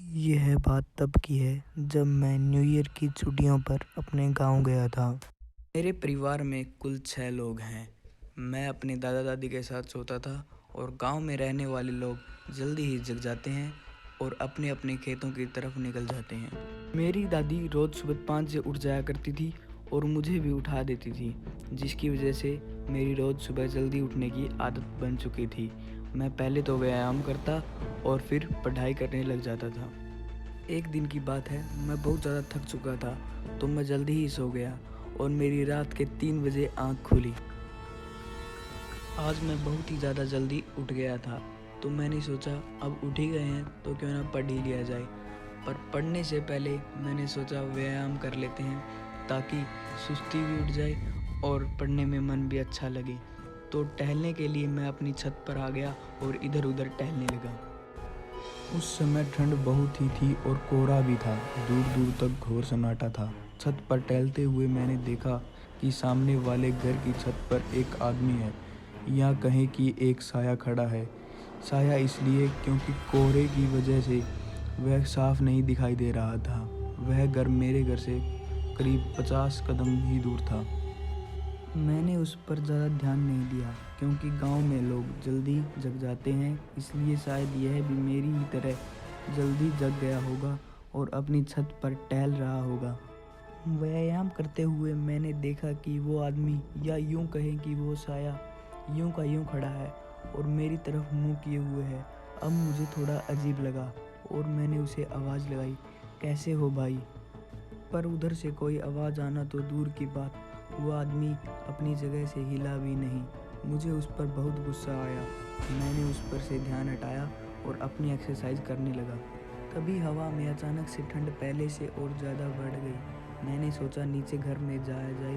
यह बात तब की है जब मैं न्यू ईयर की छुट्टियों पर अपने गांव गया था। मेरे परिवार में कुल 6 लोग हैं। मैं अपने दादा दादी के साथ सोता था और गांव में रहने वाले लोग जल्दी ही जग जाते हैं और अपने अपने खेतों की तरफ निकल जाते हैं। मेरी दादी रोज़ सुबह 5 बजे उठ जाया करती थी और मुझे भी उठा देती थी, जिसकी वजह से मेरी रोज़ सुबह जल्दी उठने की आदत बन चुकी थी। मैं पहले तो व्यायाम करता और फिर पढ़ाई करने लग जाता था। एक दिन की बात है, मैं बहुत ज़्यादा थक चुका था तो मैं जल्दी ही सो गया और मेरी रात के 3 बजे आँख खुली। आज मैं बहुत ही ज़्यादा जल्दी उठ गया था तो मैंने सोचा अब उठ ही गए हैं तो क्यों ना पढ़ ही लिया जाए। पर पढ़ने से पहले मैंने सोचा व्यायाम कर लेते हैं ताकि सुस्ती भी उठ जाए और पढ़ने में मन भी अच्छा लगे। तो टहलने के लिए मैं अपनी छत पर आ गया और इधर उधर टहलने लगा। उस समय ठंड बहुत ही थी और कोहरा भी था। दूर दूर तक घोर सन्नाटा था। छत पर टहलते हुए मैंने देखा कि सामने वाले घर की छत पर एक आदमी है, या कहें कि एक साया खड़ा है। साया इसलिए क्योंकि कोहरे की वजह से वह साफ नहीं दिखाई दे रहा था। वह घर मेरे घर से करीब 50 कदम ही दूर था। मैंने उस पर ज़्यादा ध्यान नहीं दिया क्योंकि गांव में लोग जल्दी जग जाते हैं, इसलिए शायद यह भी मेरी ही तरह जल्दी जग गया होगा और अपनी छत पर टहल रहा होगा। व्यायाम करते हुए मैंने देखा कि वो आदमी, या यूं कहें कि वो साया, यूं का यूं खड़ा है और मेरी तरफ मुंह किए हुए है। अब मुझे थोड़ा अजीब लगा और मैंने उसे आवाज़ लगाई, कैसे हो भाई? पर उधर से कोई आवाज़ आना तो दूर की बात, वो आदमी अपनी जगह से हिला भी नहीं। मुझे उस पर बहुत गुस्सा आया। मैंने उस पर से ध्यान हटाया और अपनी एक्सरसाइज करने लगा। तभी हवा में अचानक से ठंड पहले से और ज़्यादा बढ़ गई। मैंने सोचा नीचे घर में जाया जाए,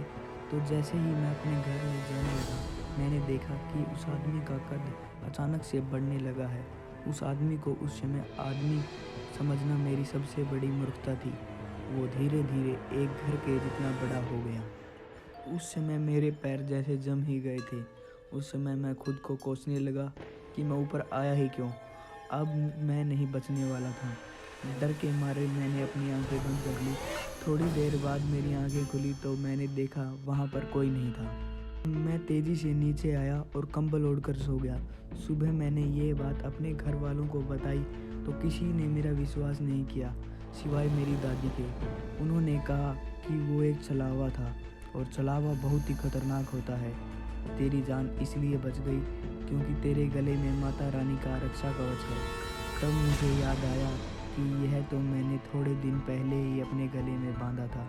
तो जैसे ही मैं अपने घर में जाने लगा मैंने देखा कि उस आदमी का कद अचानक से बढ़ने लगा है। उस आदमी को उस समय आदमी समझना मेरी सबसे बड़ी मूर्खता थी। वो धीरे धीरे एक घर के जितना बड़ा हो गया। उस समय मेरे पैर जैसे जम ही गए थे। उस समय मैं खुद को कोसने लगा कि मैं ऊपर आया ही क्यों। अब मैं नहीं बचने वाला था। डर के मारे मैंने अपनी आंखें बंद कर ली। थोड़ी देर बाद मेरी आंखें खुली तो मैंने देखा वहाँ पर कोई नहीं था। मैं तेज़ी से नीचे आया और कंबल ओढ़कर सो गया। सुबह मैंने ये बात अपने घर वालों को बताई तो किसी ने मेरा विश्वास नहीं किया सिवाय मेरी दादी के। उन्होंने कहा कि वो एक छलावा था और छलावा बहुत ही खतरनाक होता है। तेरी जान इसलिए बच गई क्योंकि तेरे गले में माता रानी का रक्षा कवच है। तब मुझे याद आया कि यह तो मैंने थोड़े दिन पहले ही अपने गले में बांधा था।